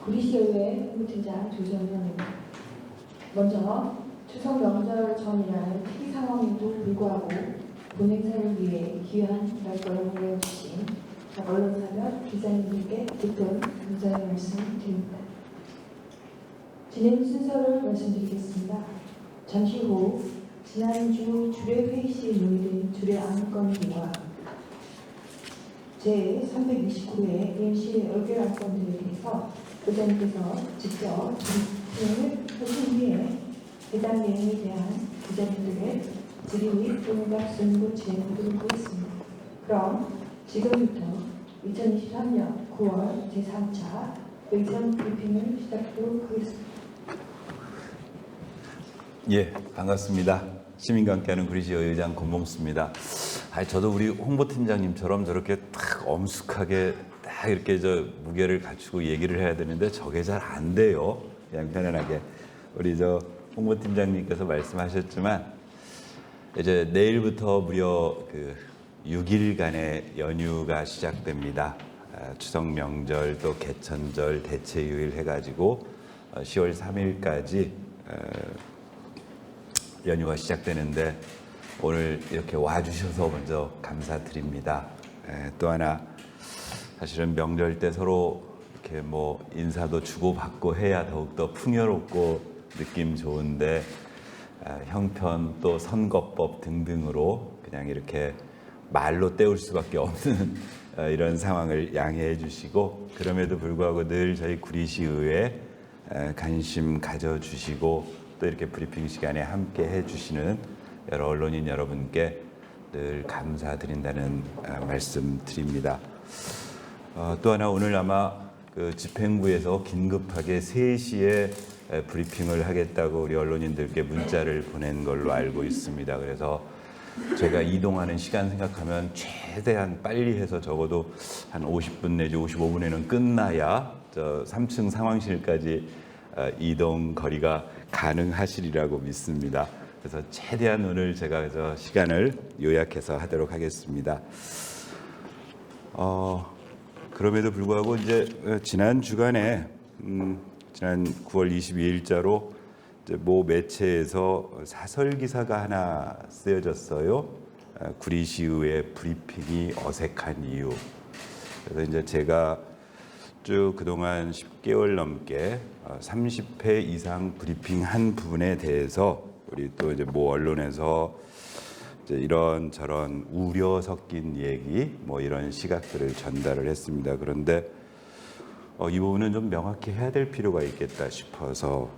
구리시의회 홍보팀장 조정현입니다. 먼저 추석 명절 전이라는 특이 상황에도 불구하고 본행사를 위해 귀한 날짜를 보내주신 언론사 및 기자님들께 깊은 감사의 말씀드립니다. 진행 순서를 말씀드리겠습니다. 잠시 후 지난주 주례회의 시에 논의된 주례안건과 제329회 임시 의결안건들에 대해서 의장님께서 직접 브리핑을 하신 후에 해당 내용에 대한 기자님들의 질의 응답 순으로 진행하도록 하겠습니다. 그럼 지금부터 2023년 9월 제3차 의장 브리핑을 시작하도록 하겠습니다. 예, 반갑습니다. 시민과 함께하는 구리시 의장 권봉수입니다. 저도 우리 홍보팀장님처럼 저렇게 딱 엄숙하게 딱 이렇게 무게를 갖추고 얘기를 해야 되는데 저게 잘 안 돼요. 그냥 편안하게. 우리 홍보팀장님께서 말씀하셨지만 이제 내일부터 무려 6일간의 연휴가 시작됩니다. 추석 명절 또 개천절 대체휴일 해가지고 10월 3일까지 연휴가 시작되는데 오늘 이렇게 와주셔서 먼저 감사드립니다. 또 하나 사실은 명절 때 서로 이렇게 인사도 주고받고 해야 더욱더 풍요롭고 느낌 좋은데 형편 또 선거법 등등으로 그냥 이렇게 말로 때울 수밖에 없는 이런 상황을 양해해 주시고 그럼에도 불구하고 늘 저희 구리시의회에 관심 가져주시고 또 이렇게 브리핑 시간에 함께 해주시는 여러 언론인 여러분께 늘 감사드린다는 말씀 드립니다. 또 하나 오늘 아마 집행부에서 긴급하게 3시에 브리핑을 하겠다고 우리 언론인들께 문자를 보낸 걸로 알고 있습니다. 그래서 제가 이동하는 시간 생각하면 최대한 빨리 해서 적어도 한 50분 내지 55분에는 끝나야 3층 상황실까지 이동 거리가 가능하시리라고 믿습니다. 그래서 최대한 오늘 제가 시간을 요약해서 하도록 하겠습니다. 그럼에도 불구하고 이제 지난 주간에 지난 9월 22일자로 모 매체에서 사설 기사가 하나 쓰여졌어요. 구리시의회 브리핑이 어색한 이유. 그래서 이제 제가 쭉 그동안 10개월 넘게 30회 이상 브리핑한 부분에 대해서 우리 또 이제 모 언론에서 이제 이런 저런 우려 섞인 얘기 이런 시각들을 전달을 했습니다. 그런데 이 부분은 좀 명확히 해야 될 필요가 있겠다 싶어서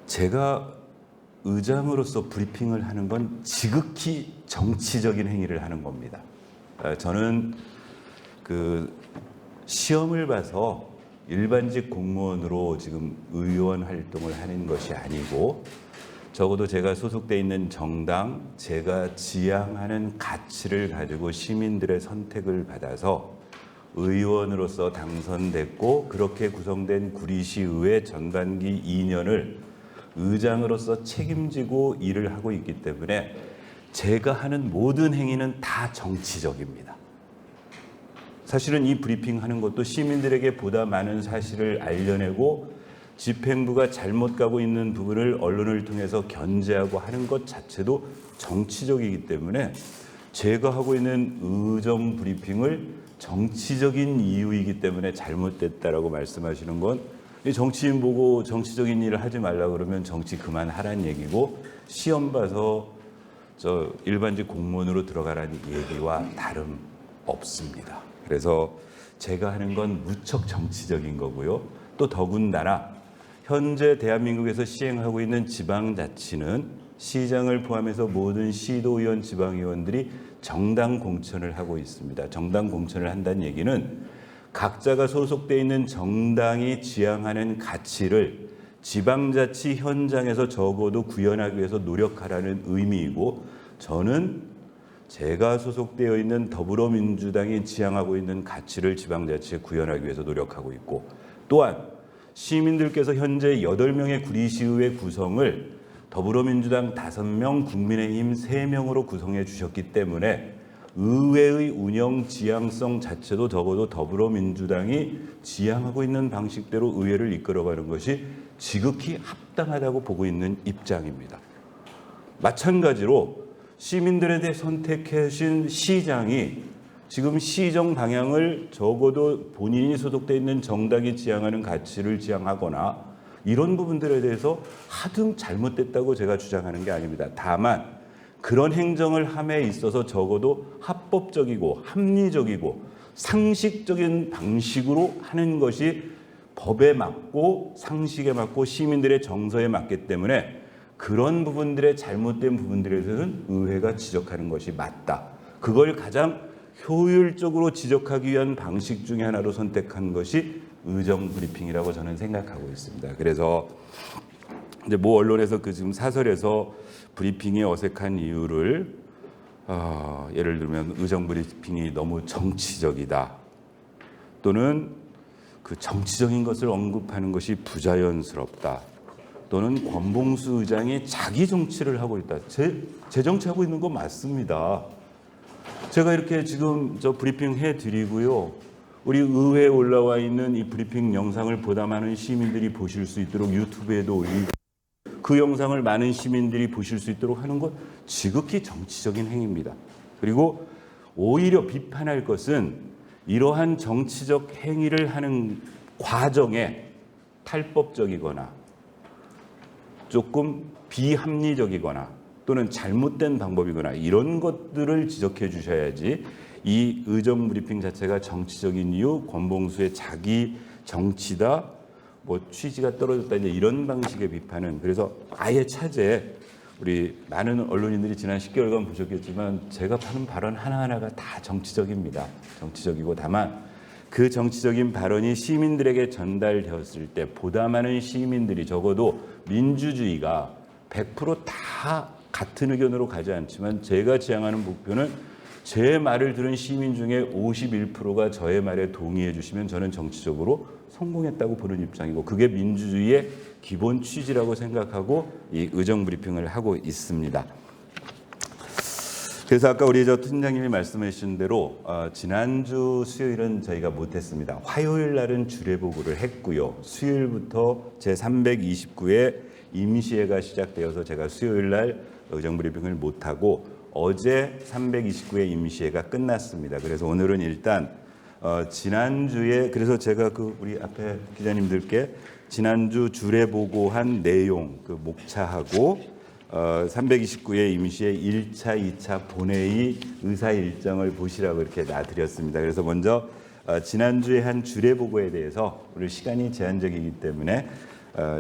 제가 의장으로서 브리핑을 하는 건 지극히 정치적인 행위를 하는 겁니다. 저는 시험을 봐서 일반직 공무원으로 지금 의원 활동을 하는 것이 아니고 적어도 제가 소속돼 있는 정당, 제가 지향하는 가치를 가지고 시민들의 선택을 받아서 의원으로서 당선됐고 그렇게 구성된 구리시의회 전반기 2년을 의장으로서 책임지고 일을 하고 있기 때문에 제가 하는 모든 행위는 다 정치적입니다. 사실은 이 브리핑하는 것도 시민들에게 보다 많은 사실을 알려내고 집행부가 잘못 가고 있는 부분을 언론을 통해서 견제하고 하는 것 자체도 정치적이기 때문에 제가 하고 있는 의정 브리핑을 정치적인 이유이기 때문에 잘못됐다라고 말씀하시는 건 정치인 보고 정치적인 일을 하지 말라 그러면 정치 그만하라는 얘기고 시험 봐서 일반직 공무원으로 들어가라는 얘기와 다름 없습니다. 그래서 제가 하는 건 무척 정치적인 거고요. 또 더군다나 현재 대한민국에서 시행하고 있는 지방자치는 시장을 포함해서 모든 시도의원, 지방의원들이 정당 공천을 하고 있습니다. 정당 공천을 한다는 얘기는 각자가 소속돼 있는 정당이 지향하는 가치를 지방자치 현장에서 적어도 구현하기 위해서 노력하라는 의미이고 저는 제가 소속되어 있는 더불어민주당이 지향하고 있는 가치를 지방자치에 구현하기 위해서 노력하고 있고 또한 시민들께서 현재 8명의 구리시의회 구성을 더불어민주당 5명, 국민의힘 3명으로 구성해 주셨기 때문에 의회의 운영 지향성 자체도 적어도 더불어민주당이 지향하고 있는 방식대로 의회를 이끌어가는 것이 지극히 합당하다고 보고 있는 입장입니다. 마찬가지로 시민들에 대해 선택하신 시장이 지금 시정 방향을 적어도 본인이 소속돼 있는 정당이 지향하는 가치를 지향하거나 이런 부분들에 대해서 하등 잘못됐다고 제가 주장하는 게 아닙니다. 다만 그런 행정을 함에 있어서 적어도 합법적이고 합리적이고 상식적인 방식으로 하는 것이 법에 맞고 상식에 맞고 시민들의 정서에 맞기 때문에 그런 부분들의 잘못된 부분들에 대해서는 의회가 지적하는 것이 맞다. 그걸 가장 효율적으로 지적하기 위한 방식 중에 하나로 선택한 것이 의정 브리핑이라고 저는 생각하고 있습니다. 그래서 이제 모 언론에서 그 지금 사설에서 브리핑이 어색한 이유를 예를 들면 의정 브리핑이 너무 정치적이다 또는 그 정치적인 것을 언급하는 것이 부자연스럽다 또는 권봉수 의장이 자기 정치를 하고 있다. 제 정치하고 있는 거 맞습니다. 제가 이렇게 지금 저 브리핑 해드리고요. 우리 의회에 올라와 있는 이 브리핑 영상을 보다 많은 시민들이 보실 수 있도록 유튜브에도 올리고 그 영상을 많은 시민들이 보실 수 있도록 하는 것 지극히 정치적인 행위입니다. 그리고 오히려 비판할 것은 이러한 정치적 행위를 하는 과정에 탈법적이거나 조금 비합리적이거나 또는 잘못된 방법이거나 이런 것들을 지적해 주셔야지 이 의정 브리핑 자체가 정치적인 이유, 권봉수의 자기 정치다, 뭐 취지가 떨어졌다 이제 이런 방식의 비판은 그래서 아예 차제 우리 많은 언론인들이 지난 10개월간 보셨겠지만 제가 하는 발언 하나하나가 다 정치적입니다. 정치적이고 다만 그 정치적인 발언이 시민들에게 전달되었을 때 보다 많은 시민들이 적어도 민주주의가 100%다 같은 의견으로 가지 않지만 제가 지향하는 목표는 제 말을 들은 시민 중에 51%가 저의 말에 동의해 주시면 저는 정치적으로 성공했다고 보는 입장이고 그게 민주주의의 기본 취지라고 생각하고 이 의정 브리핑을 하고 있습니다. 그래서 아까 우리 저 팀장님이 말씀해 주신 대로 지난주 수요일은 저희가 못했습니다. 화요일 날은 주례 보고를 했고요. 수요일부터 제329회 임시회가 시작되어서 제가 수요일 날 의정 브리핑을 못하고 어제 329회 임시회가 끝났습니다. 그래서 오늘은 일단 지난주에 그래서 제가 그 우리 앞에 기자님들께 지난주 주례 보고한 내용 그 목차하고 329회 임시회 1차, 2차 본회의 의사 일정을 보시라고 이렇게 놔드렸습니다. 그래서 먼저 지난주에 한 주례 보고에 대해서 오늘 시간이 제한적이기 때문에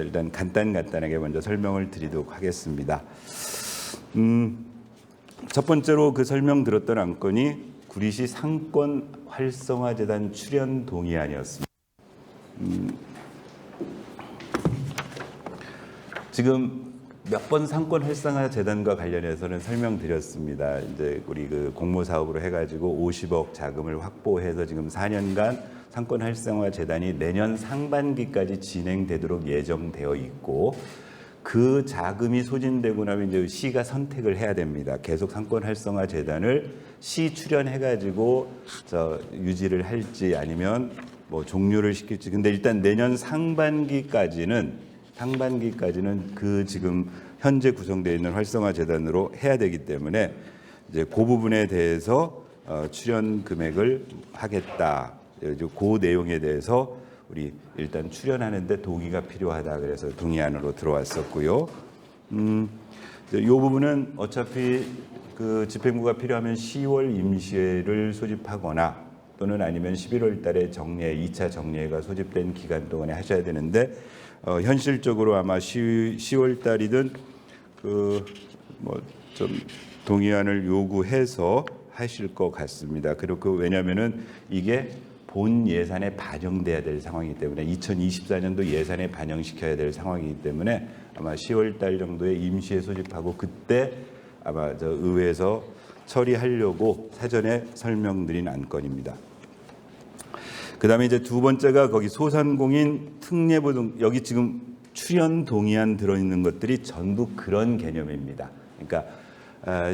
일단 간단하게 먼저 설명을 드리도록 하겠습니다. 첫 번째로 그 설명 들었던 안건이 구리시 상권 활성화 재단 출연 동의안이었습니다. 지금 몇 번 상권 활성화 재단과 관련해서는 설명드렸습니다. 이제 우리 그 공모 사업으로 해가지고 50억 자금을 확보해서 지금 4년간 상권 활성화 재단이 내년 상반기까지 진행되도록 예정되어 있고 그 자금이 소진되고 나면 이제 시가 선택을 해야 됩니다. 계속 상권 활성화 재단을 시 출연해가지고 유지를 할지 아니면 뭐 종료를 시킬지. 근데 일단 내년 상반기까지는 그 지금 현재 구성되어 있는 활성화 재단으로 해야 되기 때문에 이제 그 부분에 대해서 출연 금액을 하겠다. 그 내용에 대해서 우리 일단 출연하는데 동의가 필요하다 그래서 동의안으로 들어왔었고요. 이 부분은 어차피 그 집행부가 필요하면 10월 임시회를 소집하거나 또는 아니면 11월 달에 정례 2차 정례가 소집된 기간 동안에 하셔야 되는데 현실적으로 아마 10월 달이든 그 뭐 좀 동의안을 요구해서 하실 것 같습니다. 그리고 왜냐하면은 이게 본 예산에 반영돼야 될 상황이기 때문에 2024년도 예산에 반영시켜야 될 상황이기 때문에 아마 10월 달 정도에 임시회 소집하고 그때 아마 저 의회에서 처리하려고 사전에 설명드린 안건입니다. 그다음에 이제 두 번째가 거기 소상공인 특례보 등 여기 지금 출연 동의안 들어있는 것들이 전부 그런 개념입니다. 그러니까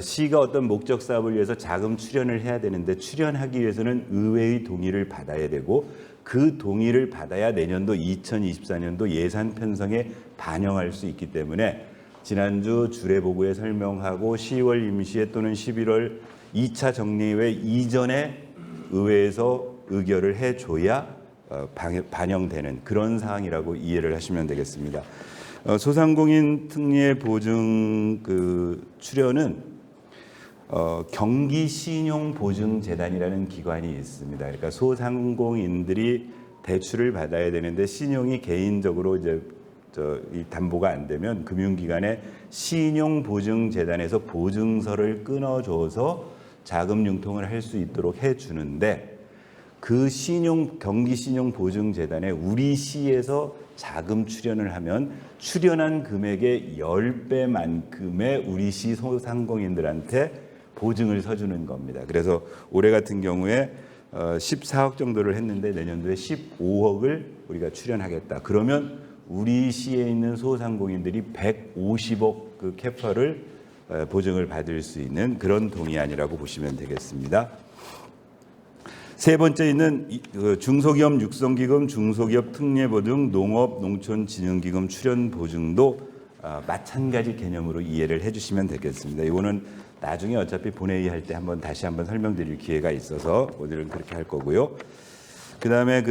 시가 어떤 목적 사업을 위해서 자금 출연을 해야 되는데 출연하기 위해서는 의회의 동의를 받아야 되고 그 동의를 받아야 내년도 2024년도 예산 편성에 반영할 수 있기 때문에 지난주 주례보고에 설명하고 10월 임시회 또는 11월 2차 정례회 이전에 의회에서 의결을 해줘야 반영되는 그런 사항이라고 이해를 하시면 되겠습니다. 소상공인 특례 보증 출연은 경기신용보증재단이라는 기관이 있습니다. 그러니까 소상공인들이 대출을 받아야 되는데 신용이 개인적으로 이제 이 담보가 안 되면 금융기관에 신용보증재단에서 보증서를 끊어줘서 자금 융통을 할 수 있도록 해주는데 그 경기신용보증재단에 우리 시에서 자금 출연을 하면 출연한 금액의 10배만큼의 우리 시 소상공인들한테 보증을 서주는 겁니다. 그래서 올해 같은 경우에 14억 정도를 했는데 내년도에 15억을 우리가 출연하겠다. 그러면 우리 시에 있는 소상공인들이 150억 그 캐파를 보증을 받을 수 있는 그런 동의안이라고 보시면 되겠습니다. 세 번째 있는 중소기업 육성기금, 중소기업 특례보증, 농업 농촌진흥기금 출연보증도 마찬가지 개념으로 이해를 해주시면 되겠습니다. 이거는 나중에 어차피 본회의 할 때 다시 한번 설명드릴 기회가 있어서 오늘은 그렇게 할 거고요. 그다음에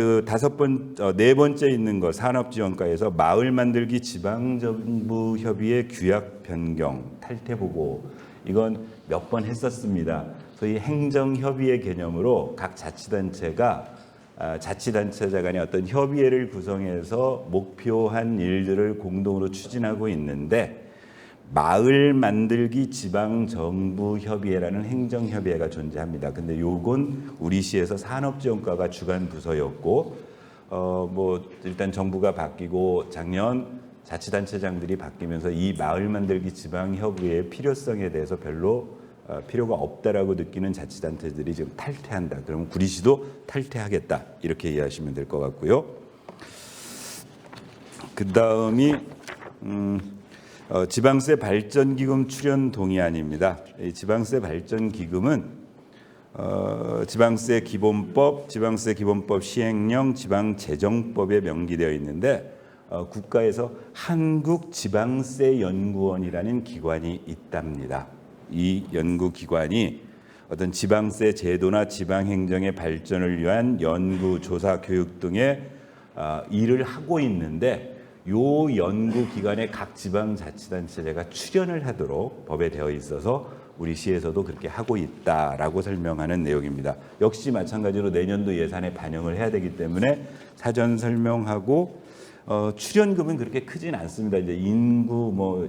네 번째 있는 거 산업지원과에서 마을 만들기 지방정부 협의회 규약 변경 탈퇴 보고 이건 몇 번 했었습니다. 소위 행정협의회 개념으로 각 자치단체가 자치단체자 간의 어떤 협의회를 구성해서 목표한 일들을 공동으로 추진하고 있는데 마을 만들기 지방정부협의회라는 행정협의회가 존재합니다. 근데 요건 우리 시에서 산업지원과가 주관 부서였고 일단 정부가 바뀌고 작년 자치단체장들이 바뀌면서 이 마을 만들기 지방협의회의 필요성에 대해서 별로 필요가 없다라고 느끼는 자치단체들이 지금 탈퇴한다. 그러면 구리시도 탈퇴하겠다. 이렇게 이해하시면 될 것 같고요. 그 다음이 지방세 발전기금 출연 동의안입니다. 이 지방세 발전기금은 지방세 기본법, 지방세 기본법 시행령, 지방재정법에 명기되어 있는데 국가에서 한국지방세연구원이라는 기관이 있답니다. 이 연구기관이 어떤 지방세 제도나 지방행정의 발전을 위한 연구, 조사, 교육 등의 일을 하고 있는데 요 연구기관에 각 지방자치단체제가 출연을 하도록 법에 되어 있어서 우리 시에서도 그렇게 하고 있다라고 설명하는 내용입니다. 역시 마찬가지로 내년도 예산에 반영을 해야 되기 때문에 사전 설명하고 출연금은 그렇게 크진 않습니다. 이제 인구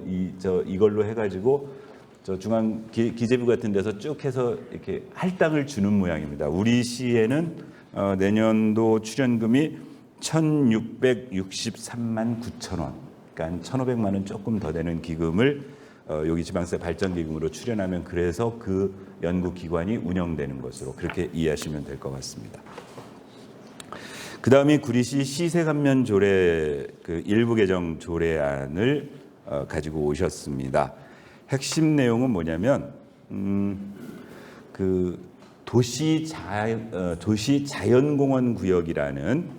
이걸로 해가지고 중앙 기재부 같은 데서 쭉 해서 이렇게 할당을 주는 모양입니다. 우리 시에는 내년도 출연금이 1,663만 9천 원, 그러니까 1,500만 원 조금 더 되는 기금을 여기 지방세 발전기금으로 출연하면 그래서 그 연구기관이 운영되는 것으로 그렇게 이해하시면 될 것 같습니다. 그 다음이 구리시 시세감면 조례 일부 개정 조례안을 가지고 오셨습니다. 핵심 내용은 뭐냐면 도시 자연공원 구역이라는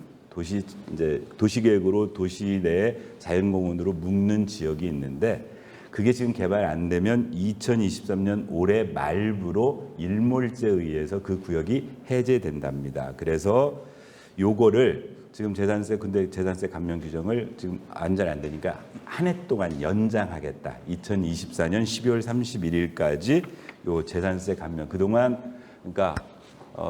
도시계획으로 도시 내 자연공원으로 묶는 지역이 있는데 그게 지금 개발 안 되면 2023년 올해 말부로 일몰제에 의해서 그 구역이 해제된답니다. 그래서 요거를 지금 근데 재산세 감면 규정을 지금 안 되니까 한 해 동안 연장하겠다. 2024년 12월 31일까지 요 재산세 감면 그동안 그러니까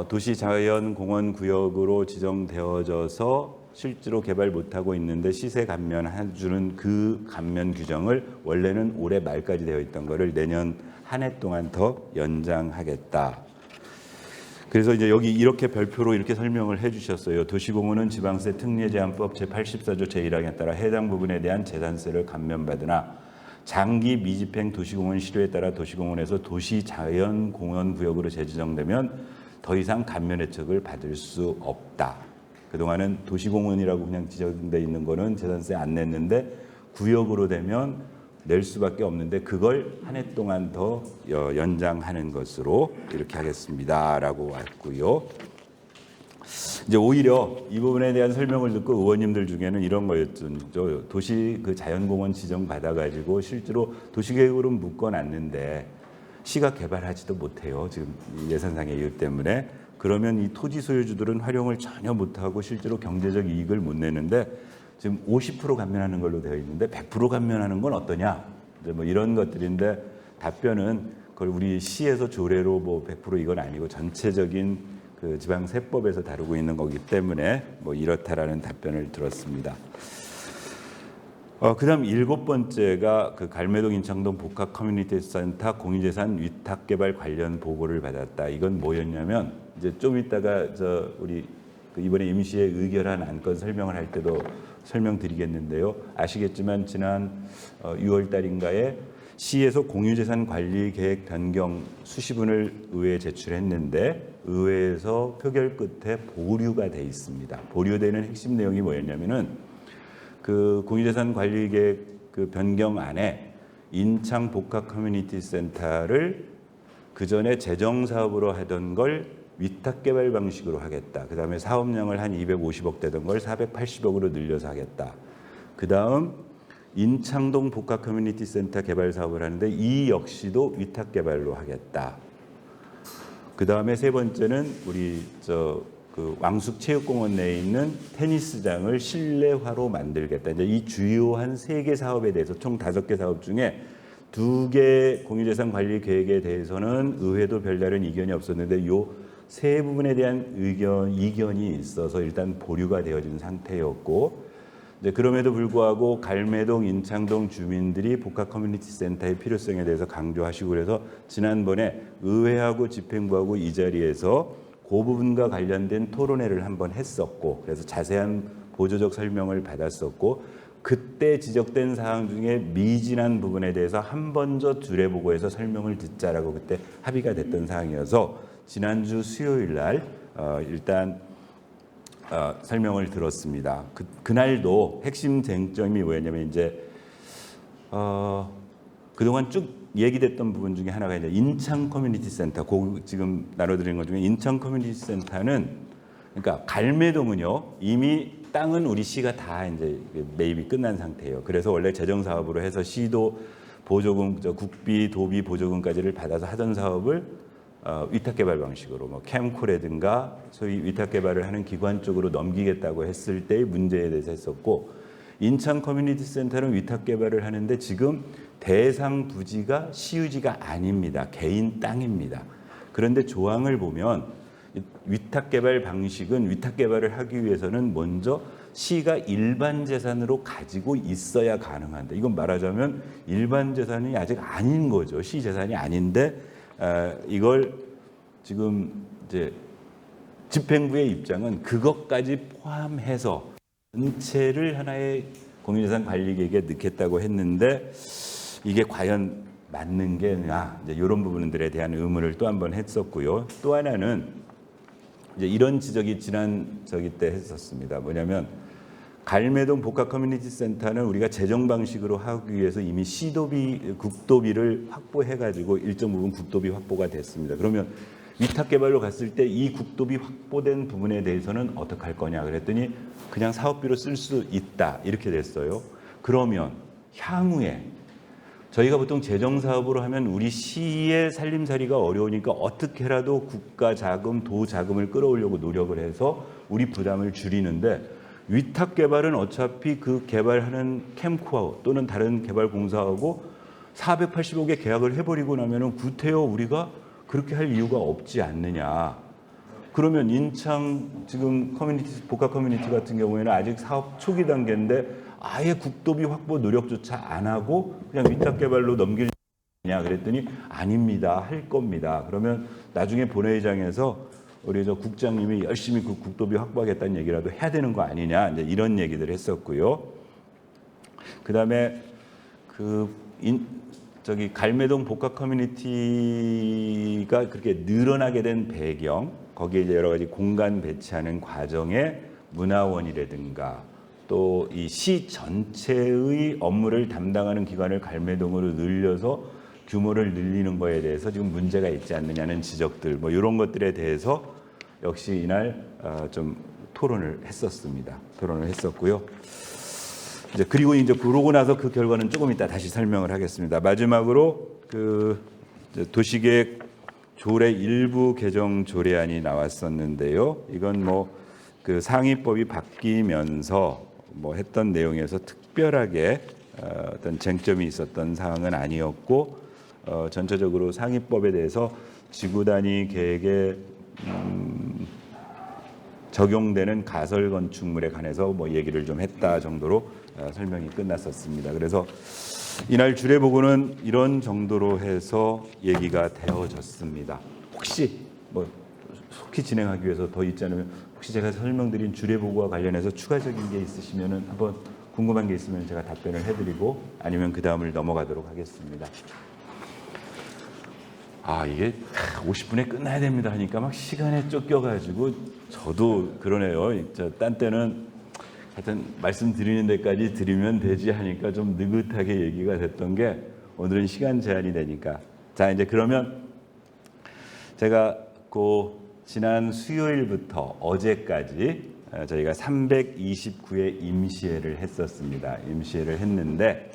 도시 자연 공원 구역으로 지정되어져서 실제로 개발 못하고 있는데 시세 감면해주는 그 감면 규정을 원래는 올해 말까지 되어 있던 거를 내년 한 해 동안 더 연장하겠다. 그래서 이제 여기 이렇게 별표로 이렇게 설명을 해주셨어요. 도시공원은 지방세 특례제한법 제84조 제1항에 따라 해당 부분에 대한 재산세를 감면받으나 장기 미집행 도시공원 실효에 따라 도시공원에서 도시자연공원 구역으로 재지정되면 더 이상 감면 혜택을 받을 수 없다. 그동안은 도시공원이라고 그냥 지정돼 있는 거는 재산세 안 냈는데 구역으로 되면 낼 수밖에 없는데 그걸 한 해 동안 더 연장하는 것으로 이렇게 하겠습니다라고 왔고요. 이제 오히려 이 부분에 대한 설명을 듣고 의원님들 중에는 이런 거였죠. 도시 그 자연공원 지정 받아가지고 실제로 도시계획으로 묶어놨는데 시가 개발하지도 못해요. 지금 예산상의 이유 때문에. 그러면 이 토지 소유주들은 활용을 전혀 못하고 실제로 경제적 이익을 못 내는데 지금 50% 감면하는 걸로 되어 있는데 100% 감면하는 건 어떠냐? 이제 뭐 이런 것들인데 답변은 그걸 우리 시에서 조례로 뭐 100% 이건 아니고 전체적인 그 지방세법에서 다루고 있는 거기 때문에 뭐 이렇다라는 답변을 들었습니다. 그다음 7번째가 그 갈매동 인창동 복합 커뮤니티 센터 공유재산 위탁 개발 관련 보고를 받았다. 이건 뭐였냐면 이제 좀 이따가 우리 그 이번에 임시에 의결한 안건 설명을 할 때도 설명드리겠는데요. 아시겠지만 지난 6월 달인가에 시에서 공유재산 관리 계획 변경 수시문을 의회에 제출했는데 의회에서 표결 끝에 보류가 돼 있습니다. 보류되는 핵심 내용이 뭐였냐면은 그 공유재산 관리 계획 그 변경 안에 인창 복합 커뮤니티 센터를 그 전에 재정 사업으로 하던 걸 위탁 개발 방식으로 하겠다. 그 다음에 사업량을 한 250억 되던 걸 480억으로 늘려서 하겠다. 그 다음 인창동 복합 커뮤니티 센터 개발 사업을 하는데 이 역시도 위탁 개발로 하겠다. 그 다음에 세 번째는 우리 그 왕숙 체육공원 내에 있는 테니스장을 실내화로 만들겠다. 이제 이 주요한 3개 사업에 대해서 총 5개 사업 중에 2개 공유재산 관리 계획에 대해서는 의회도 별다른 이견이 없었는데 요 세 부분에 대한 이견이 있어서 일단 보류가 되어진 상태였고 이제 그럼에도 불구하고 갈매동, 인창동 주민들이 복합 커뮤니티 센터의 필요성에 대해서 강조하시고 그래서 지난번에 의회하고 집행부하고 이 자리에서 그 부분과 관련된 토론회를 한번 했었고 그래서 자세한 보조적 설명을 받았었고 그때 지적된 사항 중에 미진한 부분에 대해서 한 번 더 주례보고해서 설명을 듣자라고 그때 합의가 됐던 사항이어서 지난주 수요일 날 일단 설명을 들었습니다. 그날도 핵심 쟁점이 뭐였냐면 이제 그동안 쭉 얘기됐던 부분 중에 하나가 이제 인창 커뮤니티 센터. 지금 나눠드리는 것 중에 인창 커뮤니티 센터는 그러니까 갈매동은요 이미 땅은 우리 시가 다 이제 매입이 끝난 상태예요. 그래서 원래 재정 사업으로 해서 시도 보조금, 국비, 도비 보조금까지를 받아서 하던 사업을 위탁 개발 방식으로 뭐 캠코라든가 소위 위탁 개발을 하는 기관 쪽으로 넘기겠다고 했을 때의 문제에 대해서 했었고 인창 커뮤니티 센터는 위탁 개발을 하는데 지금 대상 부지가 시유지가 아닙니다. 개인 땅입니다. 그런데 조항을 보면 위탁 개발 방식은 위탁 개발을 하기 위해서는 먼저 시가 일반 재산으로 가지고 있어야 가능한데 이건 말하자면 일반 재산이 아직 아닌 거죠. 시 재산이 아닌데 이걸 지금 이제 집행부의 입장은 그것까지 포함해서 전체를 하나의 공유재산 관리 계획에 넣겠다고 했는데 이게 과연 맞는 게냐 이제 이런 부분들에 대한 의문을 또 한 번 했었고요. 또 하나는 이제 이런 지적이 지난 때 했었습니다. 뭐냐면 갈매동 복합 커뮤니티 센터는 우리가 재정 방식으로 하기 위해서 이미 시도비, 국도비를 확보해가지고 일정 부분 국도비 확보가 됐습니다. 그러면 위탁 개발로 갔을 때 이 국도비 확보된 부분에 대해서는 어떻게 할 거냐 그랬더니 그냥 사업비로 쓸 수 있다 이렇게 됐어요. 그러면 향후에 저희가 보통 재정 사업으로 하면 우리 시의 살림살이가 어려우니까 어떻게라도 국가 자금, 도 자금을 끌어오려고 노력을 해서 우리 부담을 줄이는데 위탁 개발은 어차피 그 개발하는 캠코하고 또는 다른 개발 공사하고 480억에 계약을 해버리고 나면은 구태여 우리가 그렇게 할 이유가 없지 않느냐. 그러면 인창 지금 커뮤니티 복합 커뮤니티 같은 경우에는 아직 사업 초기 단계인데 아예 국도비 확보 노력조차 안 하고 그냥 위탁 개발로 넘길 냐 그랬더니 아닙니다. 할 겁니다. 그러면 나중에 본회의장에서 우리 국장님이 열심히 그 국도비 확보하겠다는 얘기라도 해야 되는 거 아니냐 이제 이런 얘기들 했었고요. 그다음에 갈매동 복합 커뮤니티가 그렇게 늘어나게 된 배경 거기에 이제 여러 가지 공간 배치하는 과정에 문화원이라든가 또 이 시 전체의 업무를 담당하는 기관을 갈매동으로 늘려서 규모를 늘리는 거에 대해서 지금 문제가 있지 않느냐는 지적들, 뭐 이런 것들에 대해서 역시 이날 좀 토론을 했었습니다. 토론을 했었고요. 이제 그리고 이제 그러고 나서 그 결과는 조금 이따 다시 설명을 하겠습니다. 마지막으로 그 도시계획 조례 일부 개정 조례안이 나왔었는데요. 이건 뭐 그 상위법이 바뀌면서 뭐 했던 내용에서 특별하게 어떤 쟁점이 있었던 사항은 아니었고, 전체적으로 상위법에 대해서 지구 단위 계획에 적용되는 가설 건축물에 관해서 뭐 얘기를 좀 했다 정도로 설명이 끝났었습니다. 그래서 이날 주례 보고는 이런 정도로 해서 얘기가 되어졌습니다. 혹시 뭐 속히 진행하기 위해서 더 있지 않으면 혹시 제가 설명드린 주례 보고와 관련해서 추가적인 게 있으시면은 한번 궁금한 게 있으면 제가 답변을 해드리고 아니면 그 다음을 넘어가도록 하겠습니다. 이게 50분에 끝나야 됩니다 하니까 막 시간에 쫓겨가지고 저도 그러네요. 딴 때는 하여튼 말씀드리는 데까지 드리면 되지 하니까 좀 느긋하게 얘기가 됐던 게 오늘은 시간 제한이 되니까. 자, 이제 그러면 제가 지난 수요일부터 어제까지 저희가 329회 임시회를 했었습니다. 임시회를 했는데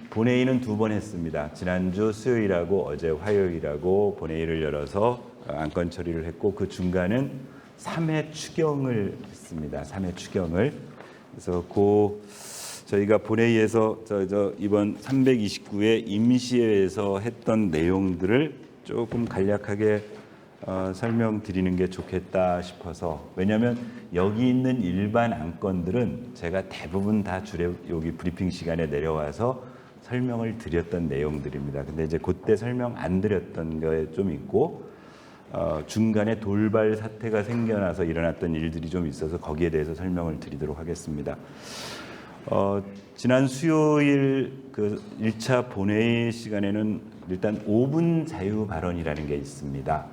본회의는 2번 했습니다. 지난주 수요일하고 어제 화요일하고 본회의를 열어서 안건 처리를 했고, 그 중간은 3회 추경을 했습니다. 3회 추경을. 그래서 저희가 본회의에서 이번 329회 임시회에서 했던 내용들을 조금 간략하게 설명드리는 게 좋겠다 싶어서, 왜냐하면 여기 있는 일반 안건들은 제가 대부분 다 여기 브리핑 시간에 내려와서 설명을 드렸던 내용들입니다. 근데 이제 그때 설명 안 드렸던 게 좀 있고, 중간에 돌발 사태가 생겨나서 일어났던 일들이 좀 있어서 거기에 대해서 설명을 드리도록 하겠습니다. 지난 수요일 그 1차 본회의 시간에는 일단 5분 자유 발언이라는 게 있습니다.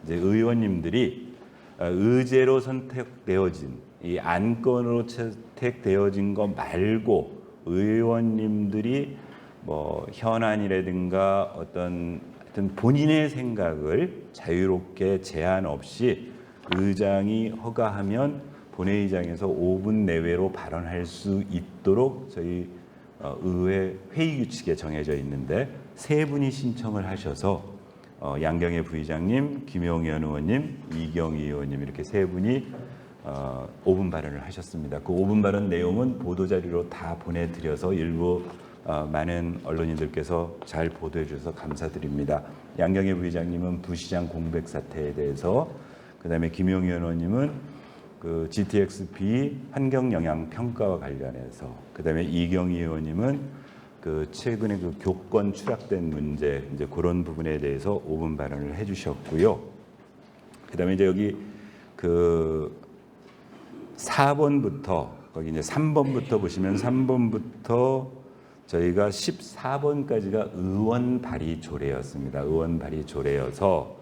이제 의원님들이 의제로 선택되어진 이 안건으로 채택되어진 거 말고 의원님들이 뭐 현안이라든가 어떤 본인의 생각을 자유롭게 제한 없이 의장이 허가하면 본회의장에서 5분 내외로 발언할 수 있도록 저희 의회 회의 규칙에 정해져 있는데, 3분이 신청을 하셔서 양경애 부의장님, 김용현 의원님, 이경희 의원님 이렇게 3분이 5분 발언을 하셨습니다. 그 5분 발언 내용은 보도자료로 다 보내드려서 일부 많은 언론인들께서 잘 보도해 주셔서 감사드립니다. 양경애 부의장님은 부시장 공백 사태에 대해서, 그다음에 김용현 의원님은 그 GTX-B 환경 영향 평가와 관련해서, 그다음에 이경희 의원님은 그 최근에 그 교권 추락된 문제, 이제 그런 부분에 대해서 5분 발언을 해주셨고요. 그다음에 이제 여기 그 4번부터 거기 이제 3번부터 보시면 3번부터 저희가 14번까지가 의원 발의 조례였습니다. 의원 발의 조례여서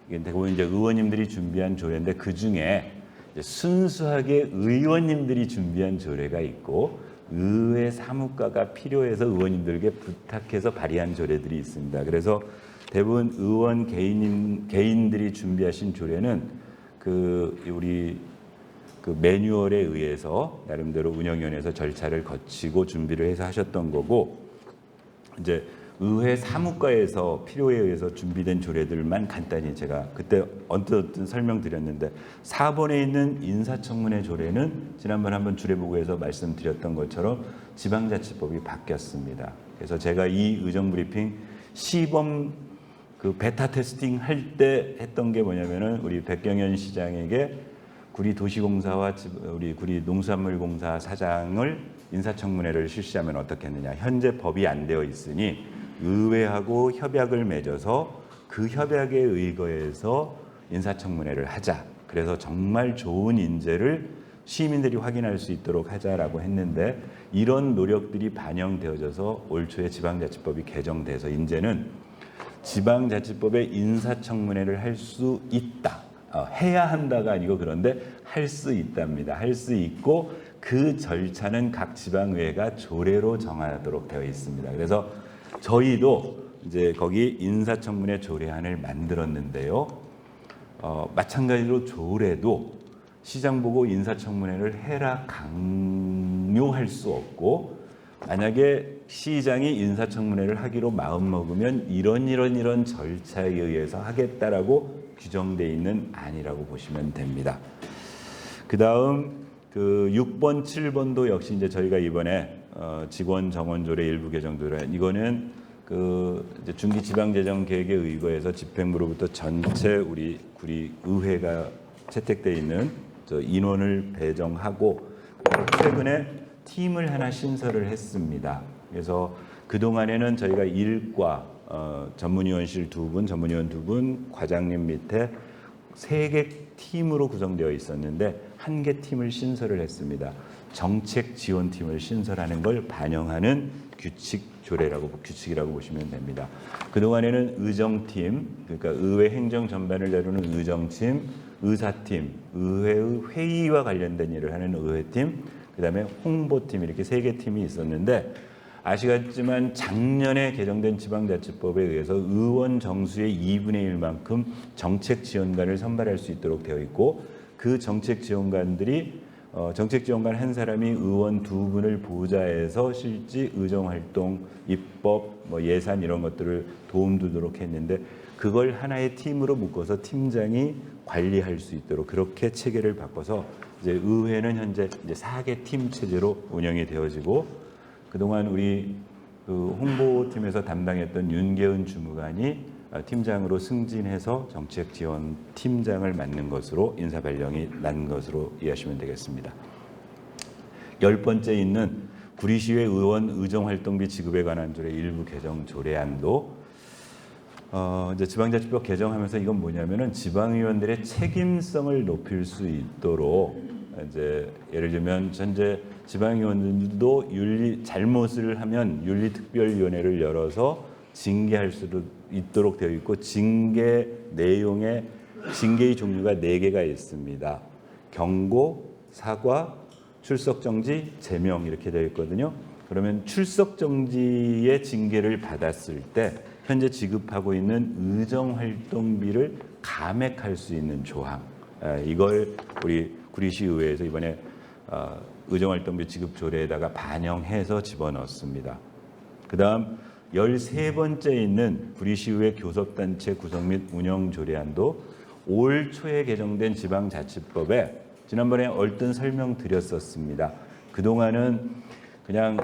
이게 대부분 이제 의원님들이 준비한 조례인데, 그 중에 순수하게 의원님들이 준비한 조례가 있고 의회 사무과가 필요해서 의원님들에게 부탁해서 발의한 조례들이 있습니다. 그래서 대부분 의원 개인들이 준비하신 조례는 우리 매뉴얼에 의해서 나름대로 운영위원회에서 절차를 거치고 준비를 해서 하셨던 거고, 이제 의회 사무과에서 필요에 의해서 준비된 조례들만 간단히 제가 그때 언뜻 설명드렸는데, 4번에 있는 인사청문회 조례는 지난번 한번 주례보고에서 말씀드렸던 것처럼 지방자치법이 바뀌었습니다. 그래서 제가 이 의정브리핑 시범 그 베타 테스팅 할 때 했던 게 뭐냐면은, 우리 백경현 시장에게 구리도시공사와 우리 구리농수산물공사 사장을 인사청문회를 실시하면 어떻겠느냐. 현재 법이 안 되어 있으니 의회하고 협약을 맺어서 그 협약에 의거해서 인사청문회를 하자. 그래서 정말 좋은 인재를 시민들이 확인할 수 있도록 하자라고 했는데, 이런 노력들이 반영되어져서 올 초에 지방자치법이 개정돼서 이제는 지방자치법에 인사청문회를 할 수 있다. 해야 한다가 아니고 그런데 할 수 있답니다. 할 수 있고, 그 절차는 각 지방의회가 조례로 정하도록 되어 있습니다. 그래서 저희도 이제 거기 인사청문회 조례안을 만들었는데요. 마찬가지로 조례도 시장 보고 인사청문회를 해라 강요할 수 없고, 만약에 시장이 인사청문회를 하기로 마음먹으면 이런 절차에 의해서 하겠다라고 규정되어 있는 안이라고 보시면 됩니다. 그 다음 그 6번, 7번도 역시 이제 저희가 이번에 직원 정원 조례 일부 개정 조례, 이거는 그 이제 중기 지방 재정 계획에 의거해서 집행부로부터 전체 우리 의회가 채택돼 있는 저 인원을 배정하고 최근에 팀을 하나 신설을 했습니다. 그래서 그 동안에는 저희가 일과 전문위원실 2분, 전문위원 2분, 과장님 밑에 3개 팀으로 구성되어 있었는데 1개 팀을 신설을 했습니다. 정책 지원팀을 신설하는 걸 반영하는 규칙이라고 보시면 됩니다. 그 동안에는 의정팀, 그러니까 의회 행정 전반을 다루는 의정팀, 의사팀, 의회의 회의와 관련된 일을 하는 의회팀, 그다음에 홍보팀, 이렇게 3개 팀이 있었는데, 아시겠지만 작년에 개정된 지방자치법에 의해서 의원 정수의 2분의 1만큼 정책 지원관을 선발할 수 있도록 되어 있고, 그 정책 지원관들이 정책 지원관 한 사람이 의원 2분을 보좌해서 실제 의정활동, 입법, 예산 이런 것들을 도움 주도록 했는데, 그걸 하나의 팀으로 묶어서 팀장이 관리할 수 있도록 그렇게 체계를 바꿔서 이제 의회는 현재 이제 4개 팀 체제로 운영이 되어지고, 그동안 우리 그 홍보팀에서 담당했던 윤계은 주무관이 팀장으로 승진해서 정책 지원 팀장을 맡는 것으로 인사 발령이 난 것으로 이해하시면 되겠습니다. 10번째 있는 구리시의회 의원 의정활동비 지급에 관한 조례 일부 개정 조례안도 이제 지방자치법 개정하면서 이건 뭐냐면은 지방의원들의 책임성을 높일 수 있도록, 이제 예를 들면 현재 지방의원들도 잘못을 하면 윤리특별위원회를 열어서 징계할 수도 있도록 되어 있고, 징계 내용에 징계의 종류가 4개가 있습니다. 경고, 사과, 출석정지, 제명 이렇게 되어 있거든요. 그러면 출석정지의 징계를 받았을 때 현재 지급하고 있는 의정활동비를 감액할 수 있는 조항, 이걸 우리 구리시의회에서 이번에 의정활동비 지급 조례에다가 반영해서 집어넣었습니다. 그 다음 13번째 있는 구리시의회 교섭단체 구성 및 운영 조례안도 올 초에 개정된 지방자치법에 지난번에 얼른 설명드렸었습니다. 그동안은 그냥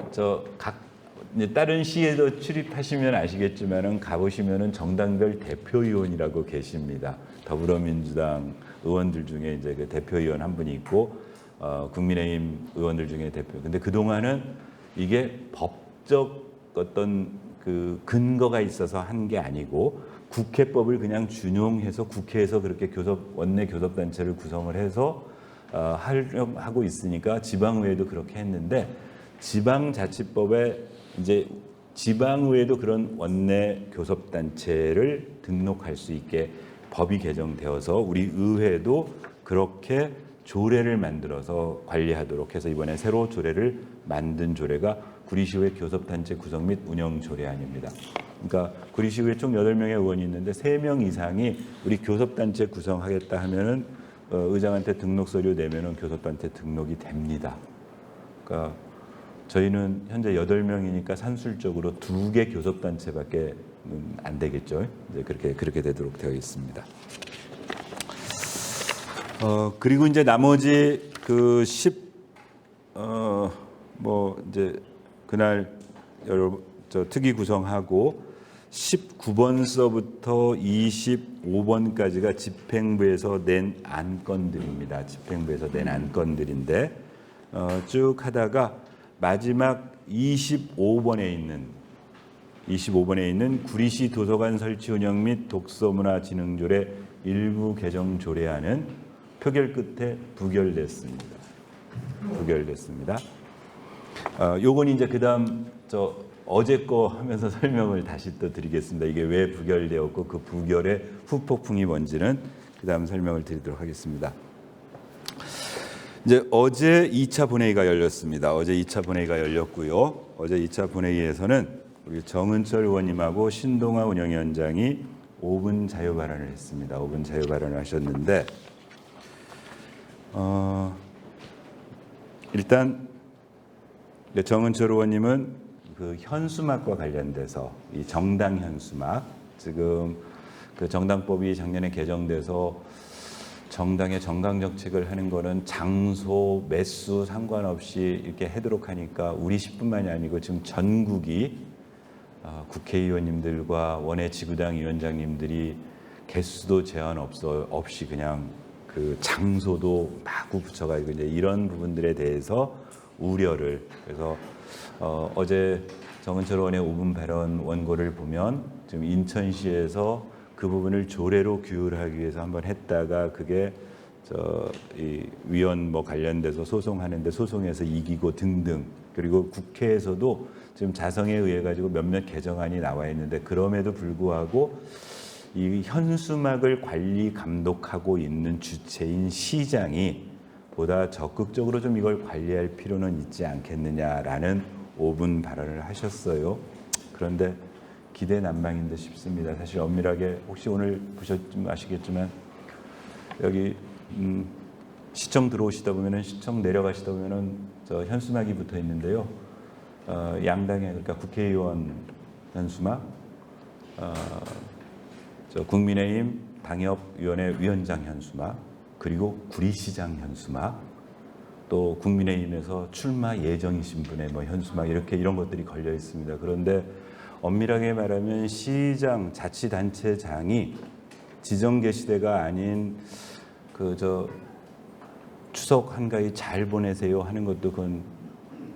다른 시에도 출입하시면 아시겠지만은 가보시면은 정당별 대표위원이라고 계십니다. 더불어민주당 의원들 중에 이제 그 대표위원 한 분이 있고, 국민의힘 의원들 중에 대표. 근데 그동안은 이게 법적 어떤 그 근거가 있어서 한 게 아니고, 국회법을 그냥 준용해서 국회에서 그렇게 원내 교섭단체를 구성을 해서 하고 있으니까 지방의회도 그렇게 했는데, 지방자치법에 이제 지방의회도 그런 원내 교섭단체를 등록할 수 있게 법이 개정되어서 우리 의회도 그렇게 조례를 만들어서 관리하도록 해서 이번에 새로 조례를 만든 조례가 구리시의회 교섭단체 구성 및 운영 조례안입니다. 그러니까 구리시의회 총 8명의 의원이 있는데 3명 이상이 우리 교섭단체 구성하겠다 하면은 의장한테 등록 서류 내면은 교섭단체 등록이 됩니다. 그러니까 저희는 현재 8명이니까 산술적으로 2개 교섭단체밖에 안 되겠죠. 이제 그렇게 되도록 되어 있습니다. 그리고 이제 나머지 그 이제 그날 특위 구성하고 19번서부터 25번까지가 집행부에서 낸 안건들입니다. 집행부에서 낸 안건들인데 쭉 하다가 마지막 25번에 있는 구리시 도서관 설치 운영 및 독서문화 진흥조례 일부 개정 조례안은 표결 끝에 부결됐습니다. 요건 이제 그다음 어제 거 하면서 설명을 다시 또 드리겠습니다. 이게 왜 부결되었고 그 부결의 후폭풍이 뭔지는 그다음 설명을 드리도록 하겠습니다. 이제 어제 2차 본회의가 열렸습니다. 어제 2차 본회의가 열렸고요. 어제 2차 본회의에서는 우리 정은철 의원님하고 신동아 운영위원장이 5분 자유 발언을 했습니다. 5분 자유 발언을 하셨는데 일단 정은철 의원님은 그 현수막과 관련돼서 이 정당 현수막 지금 그 정당법이 작년에 개정돼서 정당의 정강 정책을 하는 거는 장소, 매수 상관없이 이렇게 하도록 하니까 우리 시뿐만이 아니고 지금 전국이 국회의원님들과 원외 지구당 위원장님들이 개수도 제한 없이 그냥 그 장소도 마구 붙여가지고 이제 이런 부분들에 대해서 우려를 그래서 어제 정은철 의원의 5분 발언 원고를 보면 지금 인천시에서 그 부분을 조례로 규율하기 위해서 한번 했다가 그게 이 위원 뭐 관련돼서 소송하는데 소송에서 이기고 등등 그리고 국회에서도 지금 자성에 의해 가지고 몇몇 개정안이 나와 있는데 그럼에도 불구하고 이 현수막을 관리 감독하고 있는 주체인 시장이 보다 적극적으로 좀 이걸 관리할 필요는 있지 않겠느냐라는 5분 발언을 하셨어요. 그런데 기대 난방인 듯 싶습니다. 사실 엄밀하게 혹시 오늘 보셨지만 아시겠지만 여기 시청 들어오시다 보면은 시청 내려가시다 보면은 저 현수막이 붙어 있는데요. 양당의 그러니까 국회의원 현수막, 저 국민의힘 당협위원회 위원장 현수막, 그리고 구리시장 현수막, 또 국민의힘에서 출마 예정이신 분의 뭐 현수막 이렇게 이런 것들이 걸려 있습니다. 그런데 엄밀하게 말하면 시장 자치단체장이 지정 게시대가 아닌 그 추석 한가위 잘 보내세요 하는 것도 그건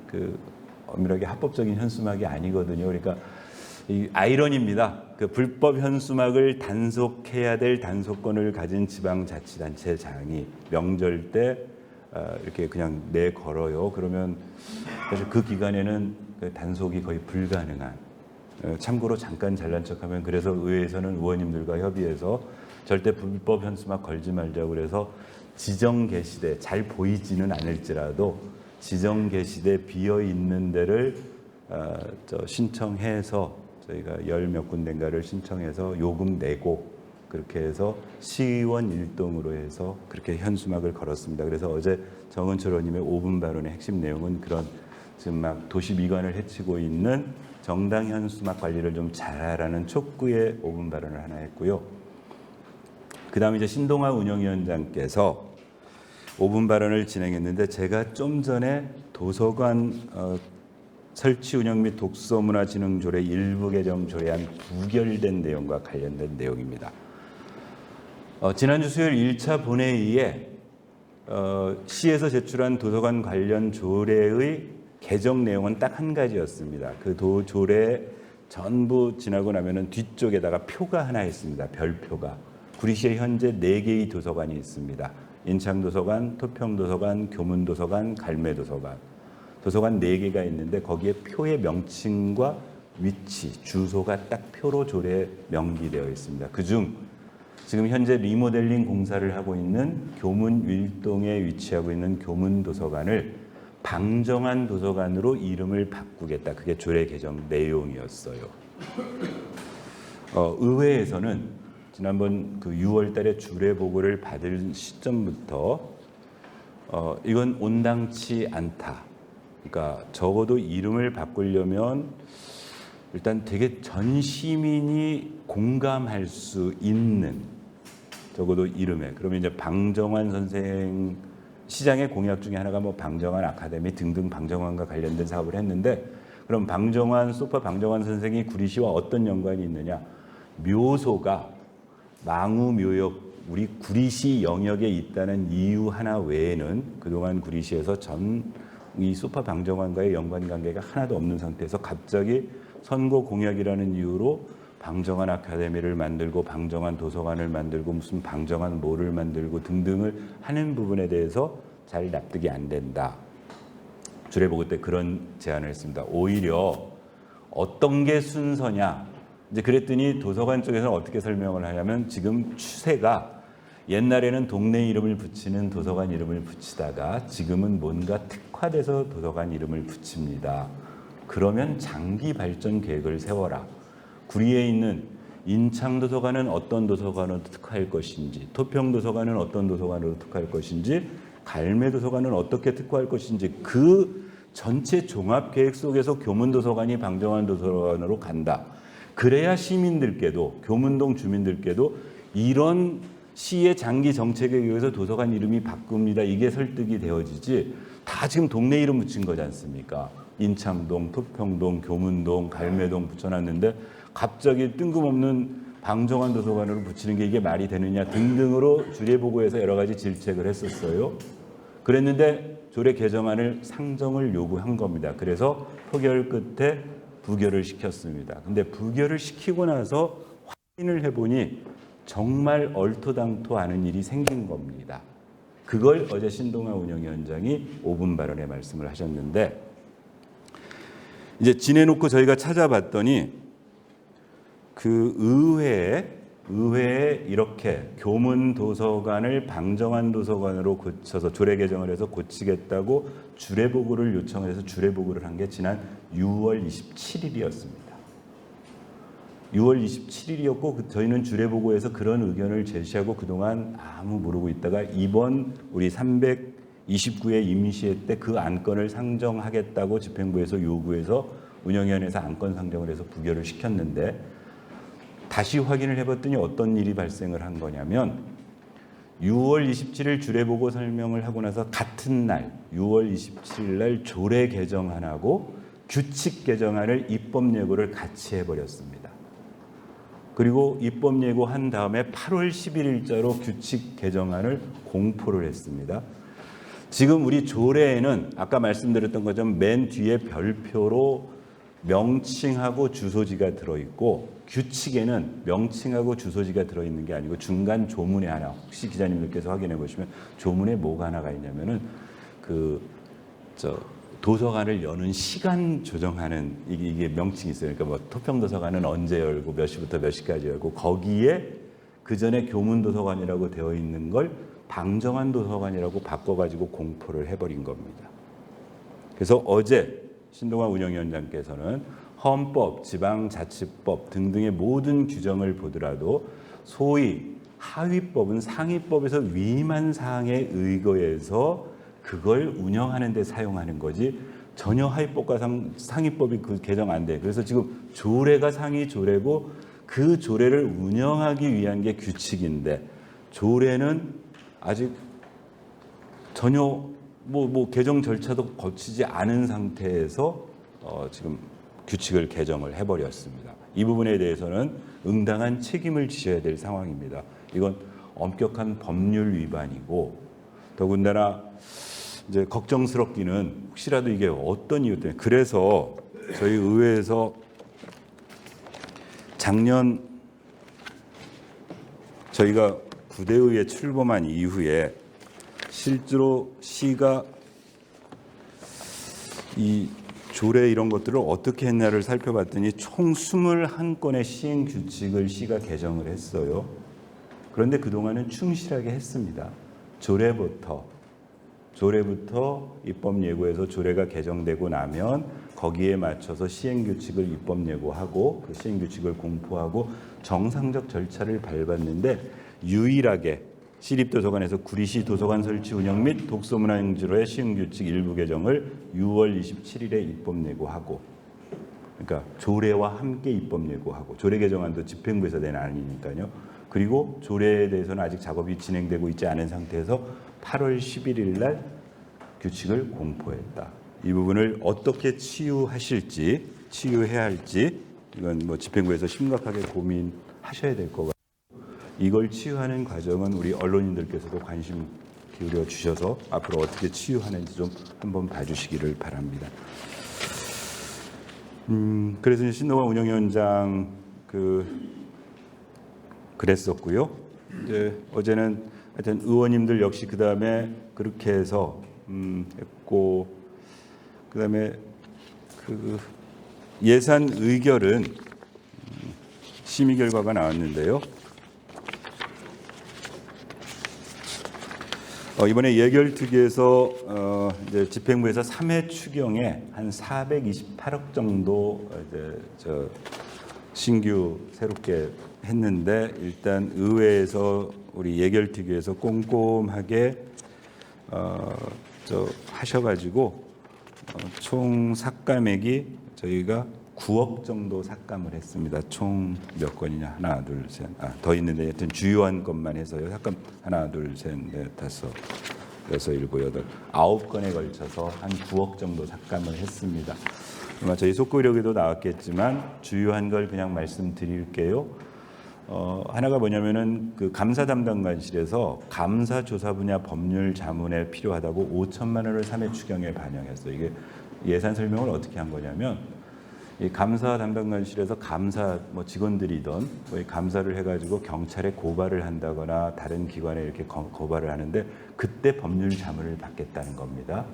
그 엄밀하게 합법적인 현수막이 아니거든요. 그러니까 이 아이러니입니다. 그 불법 현수막을 단속해야 될 단속권을 가진 지방자치단체장이 명절 때 이렇게 그냥 내걸어요. 그러면 사실 그 기간에는 그 단속이 거의 불가능한. 참고로 잠깐 잘난 척하면 그래서 의회에서는 의원님들과 협의해서 절대 불법 현수막 걸지 말자고 그래서 지정 게시대 잘 보이지는 않을지라도 지정 게시대 비어 있는 데를 신청해서 저희가 열 몇 군데인가를 신청해서 요금 내고 그렇게 해서 시의원 일동으로 해서 그렇게 현수막을 걸었습니다. 그래서 어제 정은철 의원님의 5분 발언의 핵심 내용은 그런 지금 막 도시 미관을 해치고 있는 정당 현수막 관리를 좀 잘하라는 촉구의 5분 발언을 하나 했고요. 그 다음에 이제 신동아 운영위원장께서 5분 발언을 진행했는데 제가 좀 전에 도서관 설치 운영 및 독서문화진흥조례 일부 개정 조례안 부결된 내용과 관련된 내용입니다. 지난주 수요일 1차 본회의에 시에서 제출한 도서관 관련 조례의 개정 내용은 딱 한 가지였습니다. 그 조례 전부 지나고 나면은 뒤쪽에다가 표가 하나 있습니다. 별표가. 구리시에 현재 4개의 도서관이 있습니다. 인창도서관, 토평도서관, 교문도서관, 갈매도서관. 도서관 4개가 있는데 거기에 표의 명칭과 위치, 주소가 딱 표로 조례에 명기되어 있습니다. 그중 지금 현재 리모델링 공사를 하고 있는 교문 일동에 위치하고 있는 교문도서관을 방정환 도서관으로 이름을 바꾸겠다. 그게 조례 개정 내용이었어요. 의회에서는 지난번 그 6월 달에 조례 보고를 받을 시점부터 이건 온당치 않다. 그러니까 적어도 이름을 바꾸려면 일단 되게 전 시민이 공감할 수 있는 적어도 이름에 그러면 이제 방정환 선생 시장의 공약 중에 하나가 뭐 방정환 아카데미 등등 방정환과 관련된 사업을 했는데 그럼 소파 방정환 선생이 구리시와 어떤 연관이 있느냐? 묘소가 망우묘역 우리 구리시 영역에 있다는 이유 하나 외에는 그동안 구리시에서 이 소파 방정환과의 연관관계가 하나도 없는 상태에서 갑자기 선거 공약이라는 이유로 방정환 아카데미를 만들고 방정환 도서관을 만들고 무슨 방정환 몰을 만들고 등등을 하는 부분에 대해서 잘 납득이 안 된다. 조례 보고 때 그런 제안을 했습니다. 오히려 어떤 게 순서냐? 이제 그랬더니 도서관 쪽에서는 어떻게 설명을 하냐면 지금 추세가 옛날에는 동네 이름을 붙이는 도서관 이름을 붙이다가 지금은 뭔가 특화돼서 도서관 이름을 붙입니다. 그러면 장기 발전 계획을 세워라. 구리에 있는 인창도서관은 어떤 도서관으로 특화할 것인지, 토평도서관은 어떤 도서관으로 특화할 것인지, 갈매도서관은 어떻게 특화할 것인지 그 전체 종합계획 속에서 교문도서관이 방정환도서관으로 간다. 그래야 시민들께도 교문동 주민들께도 이런 시의 장기 정책에 의해서 도서관 이름이 바꿉니다. 이게 설득이 되어지지 다 지금 동네 이름 붙인 거지 않습니까? 인창동, 토평동, 교문동, 갈매동 붙여놨는데 갑자기 뜬금없는 방정환 도서관으로 붙이는 게 이게 말이 되느냐 등등으로 주례보고에서 여러 가지 질책을 했었어요. 그랬는데 조례 개정안을 상정을 요구한 겁니다. 그래서 표결 끝에 부결을 시켰습니다. 근데 부결을 시키고 나서 확인을 해보니 정말 얼토당토 않은 일이 생긴 겁니다. 그걸 어제 신동아 운영위원장이 5분 발언에 말씀을 하셨는데 이제 지내놓고 저희가 찾아봤더니 그 의회에 이렇게 교문도서관을 방정환도서관으로 고쳐서 조례 개정을 해서 고치겠다고 주례보고를 요청해서 주례보고를 한 게 지난 6월 27일이었습니다. 6월 27일이었고 저희는 주례보고에서 그런 의견을 제시하고 그동안 아무 모르고 있다가 이번 우리 329회 임시회 때 그 안건을 상정하겠다고 집행부에서 요구해서 운영위원회에서 안건 상정을 해서 부결을 시켰는데 다시 확인을 해봤더니 어떤 일이 발생을 한 거냐면 6월 27일 주례보고 설명을 하고 나서 같은 날 6월 27일 날 조례 개정안하고 규칙 개정안을 입법 예고를 같이 해버렸습니다. 그리고 입법 예고한 다음에 8월 11일자로 규칙 개정안을 공포를 했습니다. 지금 우리 조례에는 아까 말씀드렸던 것처럼 맨 뒤에 별표로 명칭하고 주소지가 들어있고 규칙에는 명칭하고 주소지가 들어있는 게 아니고 중간 조문에 하나 혹시 기자님들께서 확인해 보시면 조문에 뭐가 하나가 있냐면은 도서관을 여는 시간 조정하는 이게 명칭이 있어요. 그러니까 뭐 토평도서관은 언제 열고 몇 시부터 몇 시까지 열고 거기에 그 전에 교문도서관이라고 되어 있는 걸 방정환도서관이라고 바꿔가지고 공포를 해버린 겁니다. 그래서 어제 신동아 운영위원장께서는 헌법, 지방자치법 등등의 모든 규정을 보더라도 소위 하위법은 상위법에서 위임한 사항에 의거해서 그걸 운영하는 데 사용하는 거지 전혀 하위법과 상위법이 그 개정 안 돼. 그래서 지금 조례가 상위 조례고 그 조례를 운영하기 위한 게 규칙인데 조례는 아직 전혀 뭐 개정 절차도 거치지 않은 상태에서 지금 규칙을 개정을 해버렸습니다. 이 부분에 대해서는 응당한 책임을 지셔야 될 상황입니다. 이건 엄격한 법률 위반이고 더군다나 이제 걱정스럽기는 혹시라도 이게 어떤 이유 때문에 그래서 저희 의회에서 작년 저희가 구대의에 출범한 이후에 실제로 시가 이 조례 이런 것들을 어떻게 했냐를 살펴봤더니 총 21건의 시행 규칙을 시가 개정을 했어요. 그런데 그동안은 충실하게 했습니다. 조례부터 입법 예고해서 조례가 개정되고 나면 거기에 맞춰서 시행 규칙을 입법 예고하고 그 시행 규칙을 공포하고 정상적 절차를 밟았는데 유일하게 시립도서관에서 구리시 도서관 설치 운영 및 독서문화용지로의 시행규칙 일부 개정을 6월 27일에 입법 예고하고 그러니까 조례와 함께 입법 예고하고 조례 개정안도 집행부에서 낸 안이니까요. 그리고 조례에 대해서는 아직 작업이 진행되고 있지 않은 상태에서 8월 11일 날 규칙을 공포했다. 이 부분을 어떻게 치유해야 할지 이건 뭐 집행부에서 심각하게 고민하셔야 될 것 같아요. 이걸 치유하는 과정은 우리 언론인들께서도 관심 기울여 주셔서 앞으로 어떻게 치유하는지 좀 한번 봐주시기를 바랍니다. 그래서 신동아 운영위원장 그랬었고요. 이제 어제는 하여튼 의원님들 역시 그 다음에 그렇게 해서 했고 그 다음에 그 예산 의결은 심의 결과가 나왔는데요. 이번에 예결특위에서 이제 집행부에서 3회 추경에 한 428억 정도 이제 신규 새롭게 했는데, 일단 의회에서 우리 예결특위에서 꼼꼼하게 하셔가지고 총 삭감액이 저희가 9억 정도 삭감을 했습니다. 총 몇 건이냐? 하나, 둘, 셋. 더 있는데 하여튼 주요한 것만 해서요. 삭감 하나, 둘, 셋, 넷, 다섯, 여섯, 일곱, 여덟, 9건에 걸쳐서 한 9억 정도 삭감을 했습니다. 아마 저희 속보력에도 나왔겠지만 주요한 걸 그냥 말씀드릴게요. 하나가 뭐냐면은 그 감사 담당관실에서 감사 조사 분야 법률 자문에 필요하다고 5천만 원을 3회 추경에 반영했어요. 이게 예산 설명을 어떻게 한 거냐면, 이 감사 담당관실에서 감사 직원들이던 감사를 해가지고 경찰에 고발을 한다거나 다른 기관에 이렇게 고발을 하는데, 그때 법률 자문을 받겠다는 겁니다.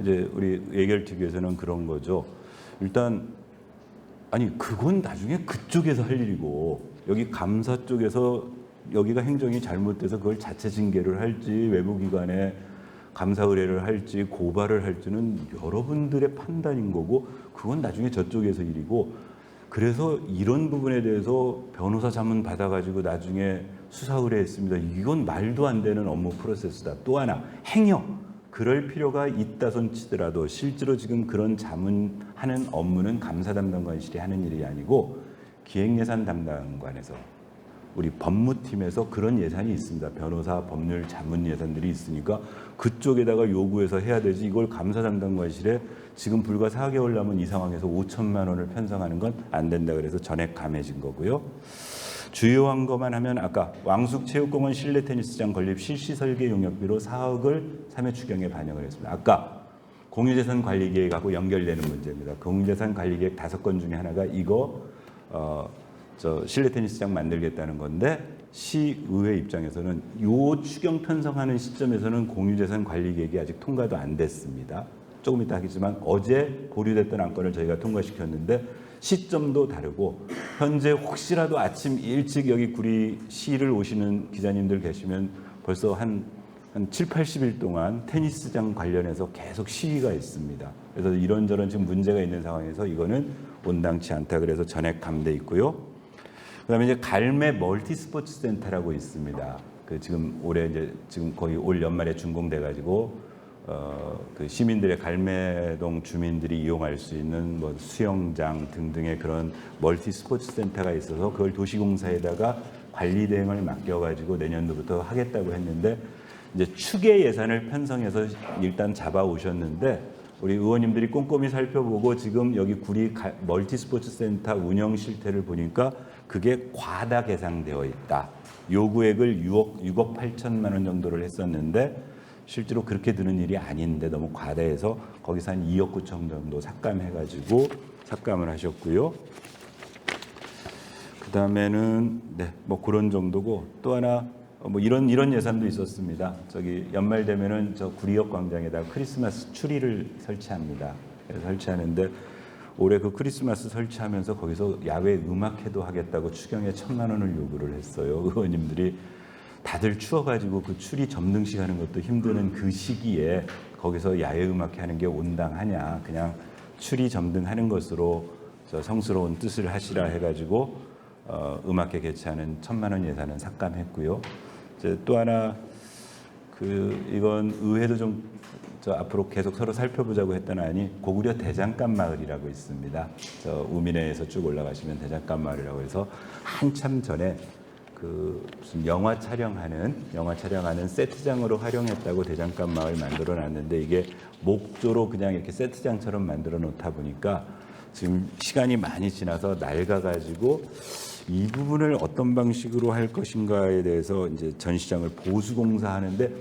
이제 우리 예결특위에서는 그런 거죠. 일단 아니 그건 나중에 그쪽에서 할 일이고, 여기 감사 쪽에서 여기가 행정이 잘못돼서 그걸 자체 징계를 할지 외부기관에 감사 의뢰를 할지 고발을 할지는 여러분들의 판단인 거고, 그건 나중에 저쪽에서 일이고, 그래서 이런 부분에 대해서 변호사 자문 받아가지고 나중에 수사 의뢰했습니다. 이건 말도 안 되는 업무 프로세스다. 또 하나 행여 그럴 필요가 있다 손 치더라도 실제로 지금 그런 자문하는 업무는 감사 담당관실이 하는 일이 아니고 기획예산 담당관에서 우리 법무팀에서 그런 예산이 있습니다. 변호사 법률 자문 예산들이 있으니까 그쪽에다가 요구해서 해야 되지, 이걸 감사 담당관실에 지금 불과 4개월 남은 이 상황에서 5천만 원을 편성하는 건 안 된다 그래서 전액 감해진 거고요. 주요한 것만 하면 아까 왕숙체육공원 실내 테니스장 건립 실시 설계 용역비로 4억을 3회 추경에 반영을 했습니다. 아까 공유재산 관리계획하고 연결되는 문제입니다. 공유재산 관리계획 5건 중에 하나가 이거 실내 테니스장 만들겠다는 건데, 시의회 입장에서는 요 추경 편성하는 시점에서는 공유재산 관리계획이 아직 통과도 안 됐습니다. 조금 이따 하겠지만 어제 보류됐던 안건을 저희가 통과시켰는데 시점도 다르고, 현재 혹시라도 아침 일찍 여기 구리시를 오시는 기자님들 계시면 벌써 한 7, 80일 동안 테니스장 관련해서 계속 시위가 있습니다. 그래서 이런저런 지금 문제가 있는 상황에서 이거는 온당치 않다 그래서 전액 감돼 있고요. 그다음에 이제 갈매 멀티 스포츠 센터라고 있습니다. 그 지금 올해 이제 지금 거의 올 연말에 준공돼 가지고 그 시민들의 갈매동 주민들이 이용할 수 있는 수영장 등등의 그런 멀티 스포츠 센터가 있어서 그걸 도시공사에다가 관리 대행을 맡겨가지고 내년도부터 하겠다고 했는데, 이제 추계 예산을 편성해서 일단 잡아 오셨는데, 우리 의원님들이 꼼꼼히 살펴보고 지금 여기 구리 멀티 스포츠 센터 운영 실태를 보니까 그게 과다 계상되어 있다. 요구액을 6억 8천만 원 정도를 했었는데 실제로 그렇게 드는 일이 아닌데 너무 과다해서 거기서 한 2억 9천 정도 삭감해가지고 삭감을 하셨고요. 그 다음에는 그런 정도고, 또 하나 이런 예산도 있었습니다. 저기 연말 되면은 저 구리역 광장에다 크리스마스 추리를 설치합니다. 그래서 설치하는데 올해 그 크리스마스 설치하면서 거기서 야외 음악회도 하겠다고 추경에 1,000만 원을 요구를 했어요. 의원님들이 다들 추워가지고 그 추리 점등식 하는 것도 힘드는 그 시기에 거기서 야외 음악회 하는 게 온당하냐, 그냥 추리 점등하는 것으로 성스러운 뜻을 하시라 해가지고 음악회 개최하는 1,000만 원 예산은 삭감했고요. 이제 또 하나 이건 의회도 좀 앞으로 계속 서로 살펴보자고 했던 안이 고구려 대장간 마을이라고 있습니다. 우민회에서 쭉 올라가시면 대장간 마을이라고 해서 한참 전에 무슨 영화 촬영하는 세트장으로 활용했다고 대장간 마을 만들어 놨는데, 이게 목조로 그냥 이렇게 세트장처럼 만들어 놓다 보니까 지금 시간이 많이 지나서 낡아가지고 이 부분을 어떤 방식으로 할 것인가에 대해서 이제 전시장을 보수공사 하는데,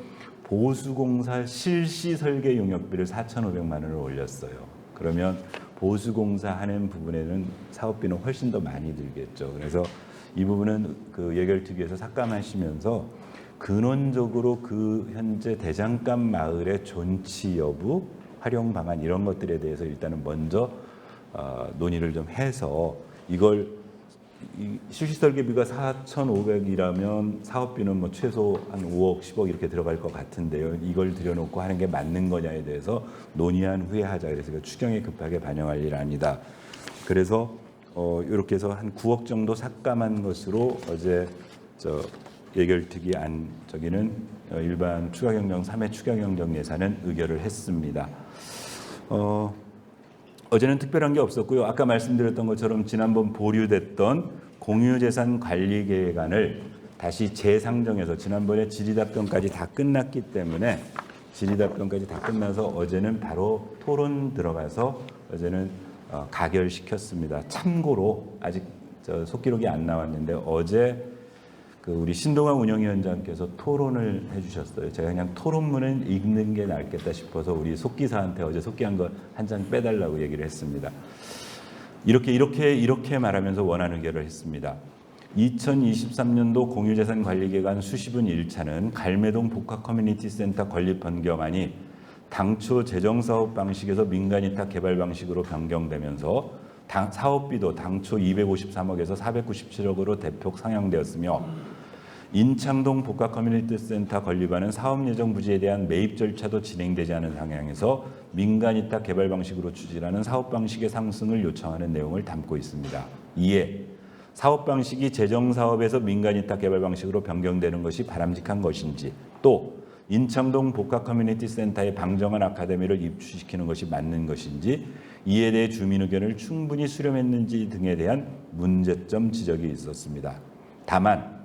보수공사 실시 설계 용역비를 4,500만 원을 올렸어요. 그러면 보수공사 하는 부분에는 사업비는 훨씬 더 많이 들겠죠. 그래서 이 부분은 그 예결특위에서 삭감하시면서 근원적으로 그 현재 대장간 마을의 존치 여부, 활용 방안 이런 것들에 대해서 일단은 먼저 논의를 좀 해서 이걸 이 실시 설계비가 4,500이라면 사업비는 뭐 최소 한 5억, 10억 이렇게 들어갈 것 같은데요. 이걸 들여놓고 하는 게 맞는 거냐에 대해서 논의한 후에 하자. 그래서 추경에 급하게 반영할 일 아니다. 그래서 이렇게 해서 한 9억 정도 삭감한 것으로 어제 예결특위 저기는 일반 추가경정 3회 추가경정 예산은 의결을 했습니다. 어제는 특별한 게 없었고요. 아까 말씀드렸던 것처럼 지난번 보류됐던 공유재산관리계획안을 다시 재상정해서 지난번에 질의답변까지 다 끝났기 때문에 질의답변까지 다 끝나서 어제는 바로 토론 들어가서 어제는 가결시켰습니다. 참고로 아직 속기록이 안 나왔는데 어제 우리 신동아 운영위원장께서 토론을 해주셨어요. 제가 그냥 토론문을 읽는 게 낫겠다 싶어서 우리 속기사한테 어제 속기한 거 한 장 빼달라고 얘기를 했습니다. 이렇게 말하면서 원안 의결을 했습니다. 2023년도 공유재산관리계획안 수시분 1차는 갈매동 복합커뮤니티센터 건립 변경안이 당초 재정사업 방식에서 민간위탁 개발 방식으로 변경되면서 사업비도 당초 253억에서 497억으로 대폭 상향되었으며 인창동 복합커뮤니티센터 건립안은 사업예정 부지에 대한 매입 절차도 진행되지 않은 상황에서 민간위탁 개발 방식으로 추진하는 사업 방식의 상승을 요청하는 내용을 담고 있습니다. 이에 사업 방식이 재정사업에서 민간위탁 개발 방식으로 변경되는 것이 바람직한 것인지 또 인창동 복합커뮤니티센터에 방정환 아카데미를 입주시키는 것이 맞는 것인지 이에 대해 주민 의견을 충분히 수렴했는지 등에 대한 문제점 지적이 있었습니다. 다만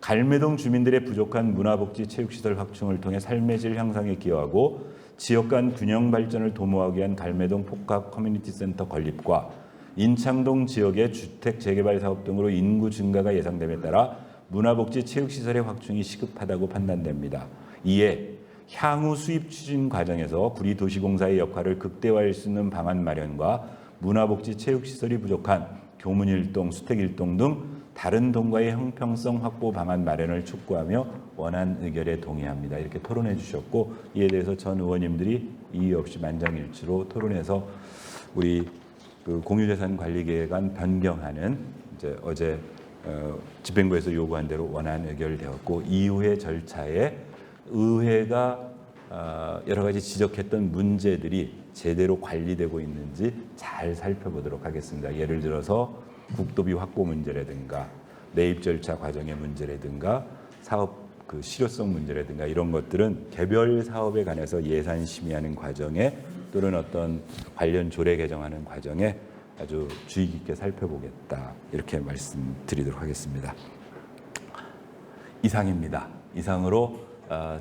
갈매동 주민들의 부족한 문화복지 체육시설 확충을 통해 삶의 질 향상에 기여하고 지역 간 균형 발전을 도모하기 위한 갈매동 복합커뮤니티센터 건립과 인창동 지역의 주택 재개발 사업 등으로 인구 증가가 예상됨에 따라 문화복지 체육시설의 확충이 시급하다고 판단됩니다. 이에 향후 수입 추진 과정에서 구리도시공사의 역할을 극대화할 수 있는 방안 마련과 문화복지 체육시설이 부족한 교문일동, 수택일동 등 다른 동과의 형평성 확보 방안 마련을 촉구하며 원안 의결에 동의합니다. 이렇게 토론해 주셨고 이에 대해서 전 의원님들이 이의 없이 만장일치로 토론해서 우리 공유재산관리계획안 변경하는 이제 어제 집행부에서 요구한 대로 원안 의결되었고 이후의 절차에 의회가 여러 가지 지적했던 문제들이 제대로 관리되고 있는지 잘 살펴보도록 하겠습니다. 예를 들어서 국도비 확보 문제라든가 매입 절차 과정의 문제라든가 사업 실효성 문제라든가 이런 것들은 개별 사업에 관해서 예산 심의하는 과정에 또는 어떤 관련 조례 개정하는 과정에 아주 주의 깊게 살펴보겠다 이렇게 말씀드리도록 하겠습니다. 이상입니다. 이상으로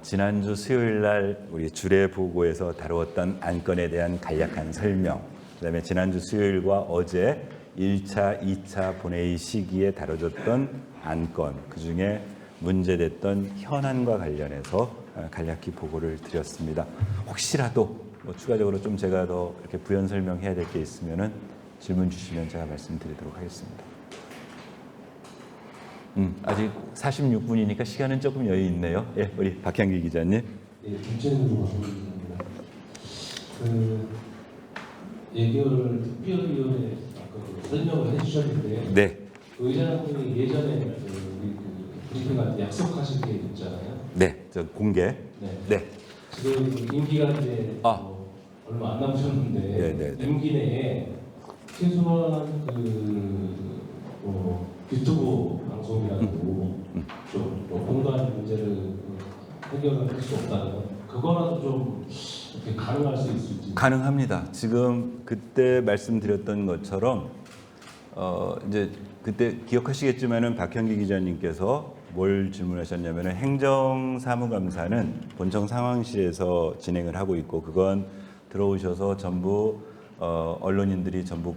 지난주 수요일 날 우리 주례 보고에서 다루었던 안건에 대한 간략한 설명, 그다음에 지난주 수요일과 어제 1차, 2차 본회의 시기에 다뤄졌던 안건, 그중에 문제됐던 현안과 관련해서 간략히 보고를 드렸습니다. 혹시라도 추가적으로 좀 제가 더 이렇게 부연 설명해야 될 게 있으면은 질문 주시면 제가 말씀드리도록 하겠습니다. 아직 46분이니까 시간은 조금 여유 있네요. 예, 우리 박향기 기자님. 예, 김천으로 가보겠습니다. 예결 특별위원회 아까 설명을 해주셨는데, 네. 의장님이 예전에 브리핑할 때 약속하신 게 있잖아요. 네, 저 공개. 네. 네. 지금 임기가 이제 얼마 안 남으셨는데 네. 임기 내에 최소한 유튜브 방송이라고 좀 공간 문제를 해결을 할 수 없다면 그거라도 좀 이렇게 가능할 수 있을지. 가능합니다. 지금 그때 말씀드렸던 것처럼 이제 그때 기억하시겠지만은 박형기 기자님께서 뭘 질문하셨냐면은 행정사무감사는 본청 상황실에서 진행을 하고 있고 그건 들어오셔서 전부 언론인들이 전부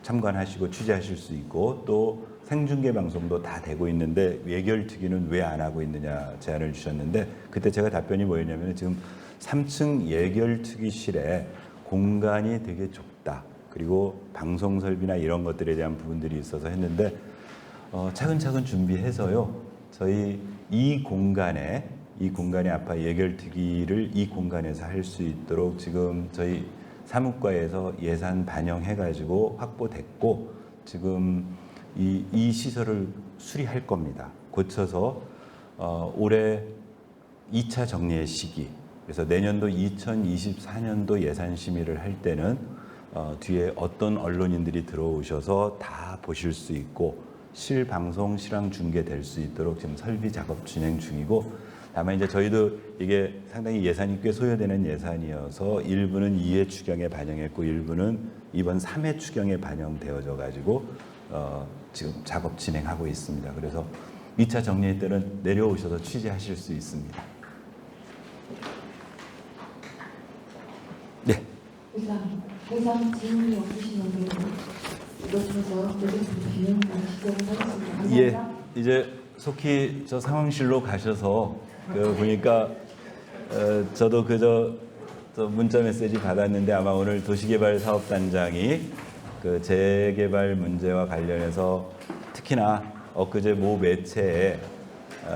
참관하시고 취재하실 수 있고 또 생중계 방송도 다 되고 있는데 예결특위는 왜 안 하고 있느냐 제안을 주셨는데 그때 제가 답변이 뭐였냐면 지금 3층 예결특위실에 공간이 되게 좁다. 그리고 방송 설비나 이런 것들에 대한 부분들이 있어서 했는데 차근차근 준비해서요. 저희 이 공간에 아파 예결특위를 이 공간에서 할 수 있도록 지금 저희 사무과에서 예산 반영해가지고 확보됐고 지금 이 시설을 수리할 겁니다. 고쳐서 올해 2차 정리의 시기, 그래서 내년도 2024년도 예산 심의를 할 때는 뒤에 어떤 언론인들이 들어오셔서 다 보실 수 있고 실방송, 실황 중계될 수 있도록 지금 설비 작업 진행 중이고, 다만 이제 저희도 이게 상당히 예산이 꽤 소요되는 예산이어서 일부는 2회 추경에 반영했고 일부는 이번 3회 추경에 반영되어져 가지고 지금 작업 진행하고 있습니다. 그래서 2차 정리회 때는 내려오셔서 취재하실 수 있습니다. 네. 이상 질문이 없으시면 이것에서 진행 진행하도록 하겠습니다. 감사합니다. 예, 이제 속히 저 상황실로 가셔서 보니까 저도 저 문자 메시지 받았는데 아마 오늘 도시개발사업단장이 그 재개발 문제와 관련해서 특히나 엊그제 모 매체에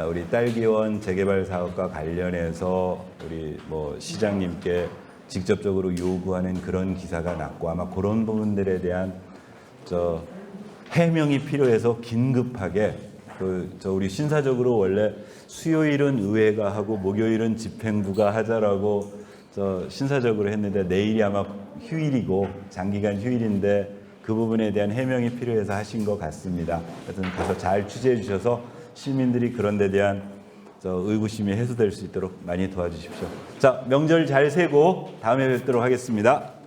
우리 딸기원 재개발 사업과 관련해서 우리 뭐 시장님께 직접적으로 요구하는 그런 기사가 났고 아마 그런 부분들에 대한 해명이 필요해서 긴급하게 우리 신사적으로 원래 수요일은 의회가 하고 목요일은 집행부가 하자라고 신사적으로 했는데 내일이 아마 휴일이고 장기간 휴일인데 그 부분에 대한 해명이 필요해서 하신 것 같습니다. 하여튼 가서 잘 취재해 주셔서 시민들이 그런 데 대한 의구심이 해소될 수 있도록 많이 도와주십시오. 자, 명절 잘 세고 다음에 뵙도록 하겠습니다.